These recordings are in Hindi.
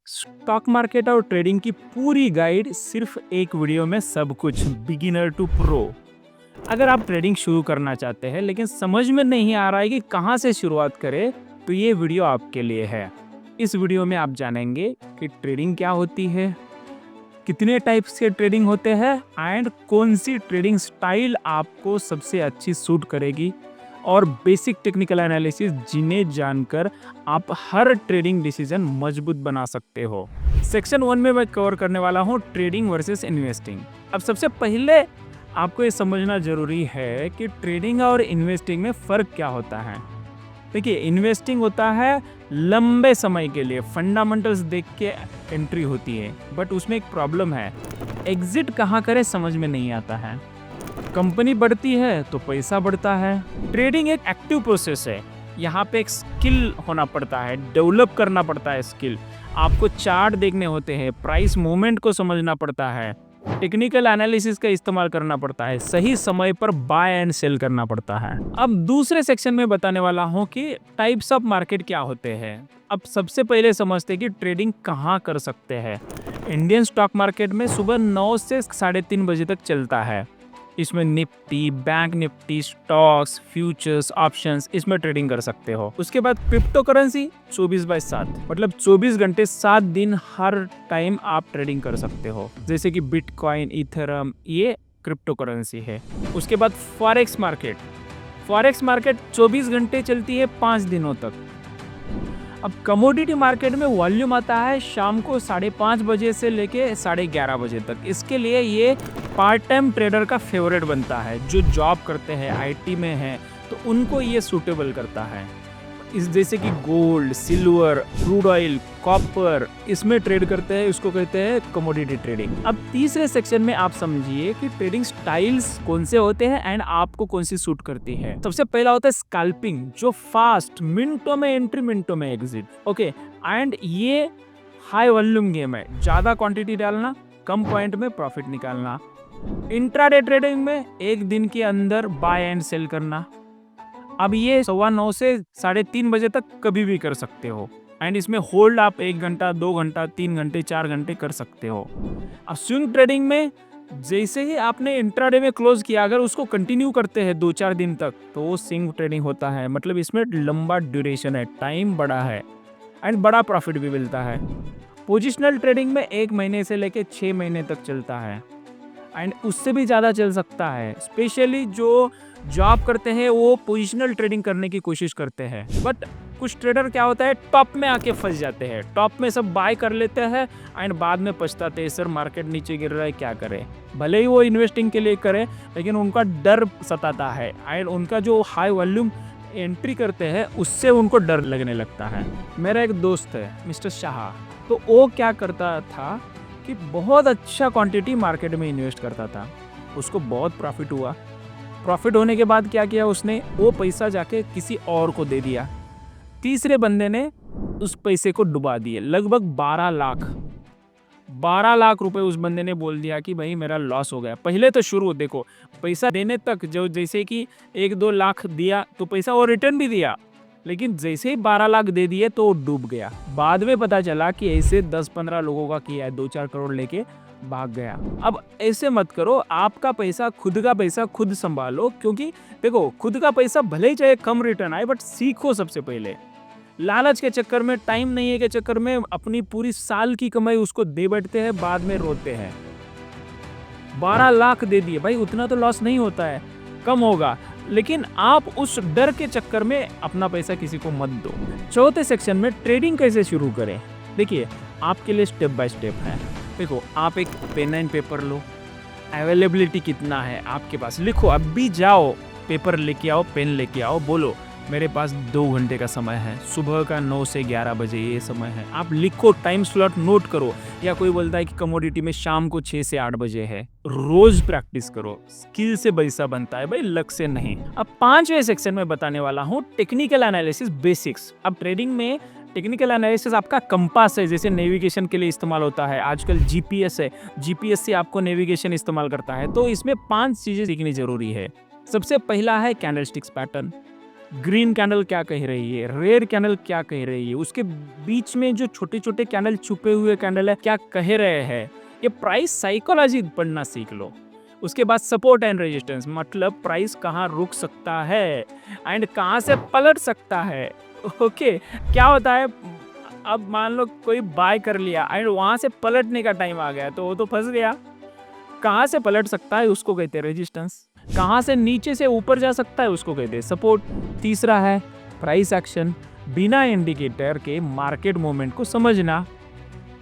स्टॉक मार्केट और ट्रेडिंग की पूरी गाइड सिर्फ एक वीडियो में सब कुछ बिगिनर टू प्रो। अगर आप ट्रेडिंग शुरू करना चाहते हैं लेकिन समझ में नहीं आ रहा है कि कहां से शुरुआत करें तो ये वीडियो आपके लिए है। इस वीडियो में आप जानेंगे कि ट्रेडिंग क्या होती है, कितने टाइप्स के ट्रेडिंग होते हैं एंड कौन सी ट्रेडिंग स्टाइल आपको सबसे अच्छी सूट करेगी और बेसिक टेक्निकल एनालिसिस जिन्हें जानकर आप हर ट्रेडिंग डिसीजन मजबूत बना सकते हो। सेक्शन 1 में मैं कवर करने वाला हूँ ट्रेडिंग वर्सेस इन्वेस्टिंग। अब सबसे पहले आपको ये समझना जरूरी है कि ट्रेडिंग और इन्वेस्टिंग में फ़र्क क्या होता है। देखिए, इन्वेस्टिंग होता है लंबे समय के लिए, फंडामेंटल्स देख के एंट्री होती है, बट उसमें एक प्रॉब्लम है, एग्जिट कहाँ करें समझ में नहीं आता है। कंपनी बढ़ती है तो पैसा बढ़ता है। ट्रेडिंग एक एक्टिव प्रोसेस है, यहाँ पे एक स्किल होना पड़ता है, डेवलप करना पड़ता है स्किल। आपको चार्ट देखने होते हैं, प्राइस मूवमेंट को समझना पड़ता है, टेक्निकल एनालिसिस का इस्तेमाल करना पड़ता है, सही समय पर बाय एंड सेल करना पड़ता है। अब दूसरे सेक्शन में बताने वाला हूँ कि टाइप्स ऑफ मार्केट क्या होते हैं। अब सबसे पहले समझते हैं कि ट्रेडिंग कहाँ कर सकते हैं। इंडियन स्टॉक मार्केट में सुबह 9 से 3:30 बजे तक चलता है। इसमें Nifty, bank Nifty, stocks, futures, options, इसमें ट्रेडिंग कर सकते हो। उसके बाद क्रिप्टो करेंसी 24/7, मतलब 24 घंटे 7 दिन हर टाइम आप ट्रेडिंग कर सकते हो, जैसे कि बिटकॉइन, इथेरियम, ये क्रिप्टो करेंसी है। उसके बाद फॉरेक्स मार्केट 24 घंटे चलती है 5 दिनों तक। अब कमोडिटी मार्केट में वॉल्यूम आता है शाम को 5:30 बजे से लेके 11:30 बजे तक। इसके लिए ये पार्ट टाइम ट्रेडर का फेवरेट बनता है। जो जॉब करते हैं, आईटी में हैं, तो उनको ये सूटेबल करता है। इस जैसे कि gold, silver, crude oil, copper, इसमें ट्रेड करते हैं, इसको कहते हैं कमोडिटी ट्रेडिंग। अब तीसरे सेक्शन में आप समझिए कि ट्रेडिंग स्टाइल्स कौन से होते हैं एंड आपको कौन सी सूट करती है। सबसे पहला होता है स्कैल्पिंग, जो फास्ट, मिनटों में एंट्री, मिनटों में एग्जिट। ओके, एंड ये हाई वॉल्यूम गेम है, ज्यादा क्वांटिटी डालना, कम पॉइंट में प्रॉफिट निकालना। इंट्राडे ट्रेडिंग में एक दिन के अंदर बाय एंड सेल करना। अब ये 9:15 से 3:30 बजे तक कभी भी कर सकते हो एंड इसमें होल्ड आप 1 घंटा, 2 घंटा, 3 घंटे, 4 घंटे कर सकते हो। अब स्विंग ट्रेडिंग में जैसे ही आपने इंट्राडे में क्लोज किया, अगर उसको कंटिन्यू करते हैं 2-4 दिन तक, तो वो स्विंग ट्रेडिंग होता है। मतलब इसमें लंबा ड्यूरेशन है, टाइम बड़ा है एंड बड़ा प्रॉफिट भी मिलता है। पोजिशनल ट्रेडिंग में 1 महीने से लेके 6 महीने तक चलता है एंड उससे भी ज़्यादा चल सकता है। स्पेशली जो जॉब करते हैं वो पोजिशनल ट्रेडिंग करने की कोशिश करते हैं, बट कुछ ट्रेडर क्या होता है, टॉप में आके फंस जाते हैं। टॉप में सब बाय कर लेते हैं एंड बाद में पछताते हैं, सर मार्केट नीचे गिर रहा है, क्या करें। भले ही वो इन्वेस्टिंग के लिए करें, लेकिन उनका डर सताता है एंड उनका जो हाई वॉल्यूम एंट्री करते हैं उससे उनको डर लगने लगता है। मेरा एक दोस्त है मिस्टर शाह, तो वो क्या करता था कि बहुत अच्छा क्वांटिटी मार्केट में इन्वेस्ट करता था, उसको बहुत प्रॉफिट हुआ। प्रॉफिट होने के बाद क्या किया उसने, वो पैसा जाके किसी और को दे दिया। तीसरे बंदे ने उस पैसे को डुबा दिए, लगभग 12 लाख रुपए उस बंदे ने बोल दिया कि भाई मेरा लॉस हो गया। पहले तो शुरू देखो, पैसा देने तक जो जैसे कि 1-2 लाख दिया तो पैसा वो रिटर्न भी दिया, लेकिन जैसे ही 12 लाख दे दिए तो वो डूब गया। बाद में पता चला कि ऐसे 10-15 लोगों का किया है, 2-4 करोड़ लेके भाग गया। अब ऐसे मत करो, आपका पैसा, खुद का पैसा खुद संभालो, क्योंकि देखो खुद का पैसा भले ही चाहे कम रिटर्न आए, बट सीखो सबसे पहले। लालच के चक्कर में, टाइम नहीं है के चक्कर में अपनी पूरी साल की कमाई उसको दे बैठते हैं, बाद में रोते हैं। 12 लाख दे दिए भाई, उतना तो लॉस नहीं होता है, कम होगा, लेकिन आप उस डर के चक्कर में अपना पैसा किसी को मत दो। चौथे सेक्शन में ट्रेडिंग कैसे शुरू करें, देखिए आपके लिए स्टेप बाय स्टेप है। देखो, आप एक पेन एंड पेपर लो, अवेलेबिलिटी कितना है आपके पास, लिखो। अभी जाओ, पेपर लेके आओ, पेन लेके आओ, बोलो मेरे पास 2 घंटे का समय है, सुबह का 9 से 11 बजे ये समय है। आप लिखो, टाइम स्लॉट नोट करो। या कोई बोलता है कि कमोडिटी में शाम को 6 से 8 बजे है, रोज प्रैक्टिस करो। स्किल से पैसा बनता है भाई, लक से नहीं। अब 5वें सेक्शन में बताने वाला हूँ टेक्निकल एनालिसिस बेसिक्स। अब ट्रेडिंग में टेक्निकल एनालिसिस आपका कंपास है, जैसे नेविगेशन के लिए इस्तेमाल होता है। आजकल जीपीएस है, जीपीएस से आपको नेविगेशन इस्तेमाल करता है। तो इसमें 5 चीजें सीखनी जरूरी है। सबसे पहला है कैंडलस्टिक्स पैटर्न, ग्रीन कैंडल क्या कह रही है, रेड कैंडल क्या कह रही है, उसके बीच में जो छोटे छोटे कैंडल छुपे हुए कैंडल है क्या कह रहे हैं। ये प्राइस साइकोलॉजी पढ़ना सीख लो। उसके बाद सपोर्ट एंड रेजिस्टेंस, मतलब प्राइस कहाँ रुक सकता है एंड कहाँ से पलट सकता है। ओके, क्या होता है, अब मान लो कोई बाय कर लिया एंड वहाँ से पलटने का टाइम आ गया तो वो तो फंस गया। कहाँ से पलट सकता है उसको कहते हैं रेजिस्टेंस, कहाँ से नीचे से ऊपर जा सकता है उसको कहते हैं सपोर्ट। तीसरा है प्राइस एक्शन, बिना इंडिकेटर के मार्केट मूवमेंट को समझना,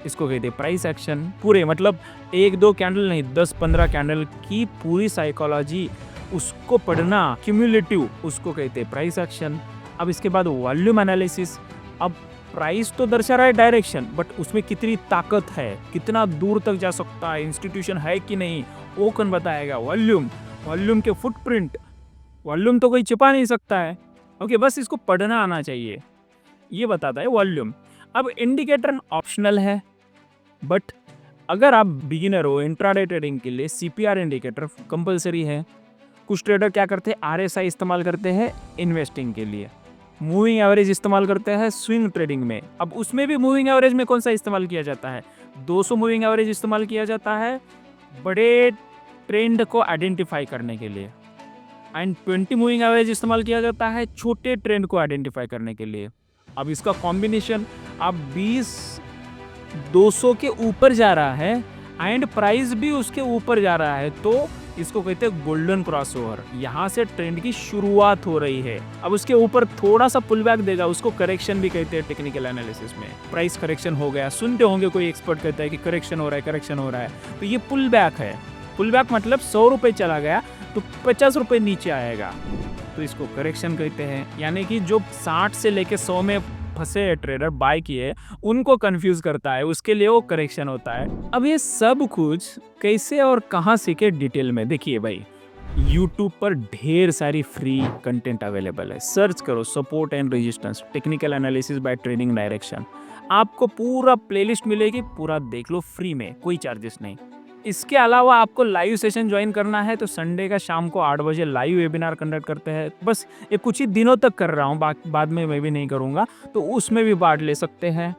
इसको कहते हैं प्राइस एक्शन। पूरे मतलब 1-2 कैंडल नहीं, 10-15 कैंडल की पूरी साइकोलॉजी उसको पढ़ना, क्यूमुलेटिव, उसको कहते हैं प्राइस एक्शन। अब इसके बाद वॉल्यूम एनालिसिस। अब प्राइस तो दर्शा रहा है डायरेक्शन, बट उसमें कितनी ताकत है, कितना दूर तक जा सकता है, इंस्टीट्यूशन है कि नहीं, वो कौन बताएगा। वॉल्यूम, वॉल्यूम के फुटप्रिंट, वॉल्यूम तो कोई छिपा नहीं सकता है। ओके, बस इसको पढ़ना आना चाहिए, ये बताता है वॉल्यूम। अब इंडिकेटर ऑप्शनल है, बट अगर आप बिगिनर हो इंट्राडे ट्रेडिंग के लिए सीपीआर इंडिकेटर कंपलसरी है। कुछ ट्रेडर क्या करते हैं, आरएसआई इस्तेमाल करते हैं इन्वेस्टिंग के लिए, मूविंग एवरेज इस्तेमाल करते हैं स्विंग ट्रेडिंग में। अब उसमें भी मूविंग एवरेज में कौन सा इस्तेमाल किया जाता है, 200 मूविंग एवरेज इस्तेमाल किया जाता है बड़े ट्रेंड को आइडेंटिफाई करने के लिए, एंड 20 मूविंग एवरेज इस्तेमाल किया जाता है छोटे ट्रेंड को आइडेंटिफाई करने के लिए। अब इसका कॉम्बिनेशन, अब 200 के ऊपर जा रहा है एंड प्राइस भी उसके ऊपर जा रहा है तो इसको कहते हैं गोल्डन क्रॉसओवर। यहाँ से ट्रेंड की शुरुआत हो रही है। अब उसके ऊपर थोड़ा सा पुल बैक देगा, उसको करेक्शन भी कहते हैं टेक्निकल एनालिसिस में। प्राइस करेक्शन हो गया, सुनते होंगे कोई एक्सपर्ट कहता है कि करेक्शन हो रहा है, करेक्शन हो रहा है, तो ये पुल बैक है। पुल बैक मतलब 100 रुपये चला गया तो 50 रुपये नीचे आएगा, तो इसको करेक्शन कहते हैं। यानी कि जो 60 से लेके 100 में फंसे ट्रेडर बाय किए उनको कंफ्यूज करता है, उसके लिए वो करेक्शन होता है। अब ये सब कुछ कैसे और कहाँ सीखे डिटेल में देखिए भाई, YouTube पर ढेर सारी फ्री कंटेंट अवेलेबल है। सर्च करो support and resistance technical analysis bye trading direction, आपको पूरा प्लेलिस्ट मिलेगी, पूरा देख लो फ्री में, कोई चार्जेस नहीं। इसके अलावा आपको लाइव सेशन ज्वाइन करना है तो संडे का शाम को 8 बजे लाइव वेबिनार कंडक्ट करते हैं। बस ये कुछ ही दिनों तक कर रहा हूँ, बाद में मैं भी नहीं करूँगा, तो उसमें भी पार्ट ले सकते हैं।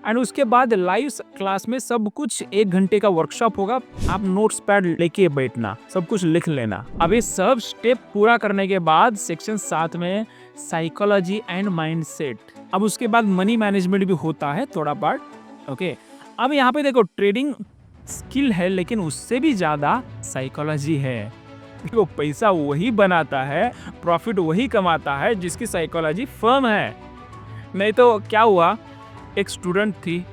एंड उसके बाद लाइव क्लास में सब कुछ 1 घंटे का वर्कशॉप होगा, आप नोट्स पैड लेके बैठना, सब कुछ लिख लेना। अब ये सब स्टेप पूरा करने के बाद सेक्शन 7 में साइकोलॉजी एंड माइंडसेट, अब उसके बाद मनी मैनेजमेंट भी होता है थोड़ा पार्ट। ओके, अब यहाँ पे देखो ट्रेडिंग स्किल है लेकिन उससे भी ज़्यादा साइकोलॉजी है। वो पैसा वही बनाता है, प्रॉफिट वही कमाता है जिसकी साइकोलॉजी फर्म है। नहीं तो क्या हुआ, एक स्टूडेंट थी,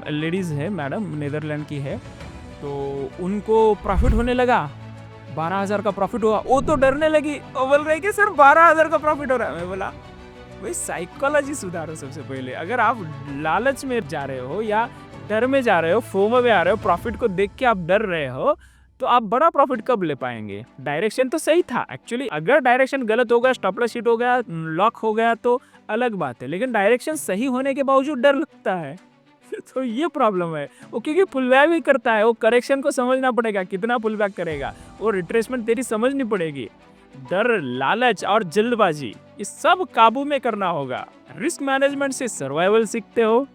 लेडीज़ है मैडम, नीदरलैंड की है, तो उनको प्रॉफिट होने लगा, 12,000 का प्रॉफिट हुआ, वो तो डरने लगी, वो बोल रही कि सर 12,000 का प्रॉफिट हो रहा है। मैं बोला भाई साइकोलॉजी सुधारो सबसे पहले। अगर आप लालच में जा रहे हो या डर में जा रहे हो, फोमो में आ रहे हो, प्रॉफिट को देख के आप डर रहे हो, तो आप बड़ा प्रॉफिट कब ले पाएंगे। डायरेक्शन तो सही था एक्चुअली, अगर डायरेक्शन गलत हो गया, स्टॉप लॉस हिट हो गया, लॉक हो गया तो अलग बात है, लेकिन डायरेक्शन सही होने के बावजूद डर लगता है तो ये प्रॉब्लम है। वो क्योंकि पुल बैक भी करता है, वो करेक्शन को समझना पड़ेगा, कितना पुल बैक करेगा, वो रिट्रेसमेंट तेरी समझनी पड़ेगी। डर, लालच और जल्दबाजी, ये सब काबू में करना होगा। रिस्क मैनेजमेंट से सर्वाइवल सीखते हो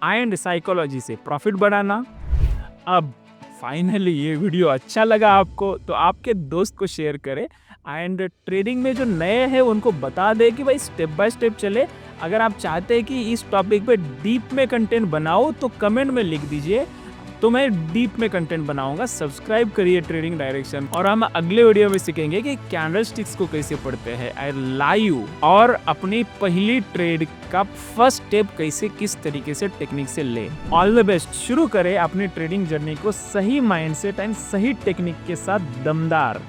एंड साइकोलॉजी से प्रॉफिट बढ़ाना। अब फाइनली ये वीडियो अच्छा लगा आपको तो आपके दोस्त को शेयर करें एंड ट्रेडिंग में जो नए हैं उनको बता दें कि भाई स्टेप बाय स्टेप चले। अगर आप चाहते हैं कि इस टॉपिक पे डीप में कंटेंट बनाओ तो कमेंट में लिख दीजिए, तो मैं डीप में कंटेंट बनाऊंगा। सब्सक्राइब करिए ट्रेडिंग डायरेक्शन, और हम अगले वीडियो में सीखेंगे कि कैंडलस्टिक्स को कैसे पढ़ते हैं लाइव, और अपनी पहली ट्रेड का फर्स्ट स्टेप कैसे किस तरीके से टेक्निक से ले। ऑल द बेस्ट, शुरू करें अपनी ट्रेडिंग जर्नी को सही माइंडसेट एंड सही टेक्निक के साथ दमदार।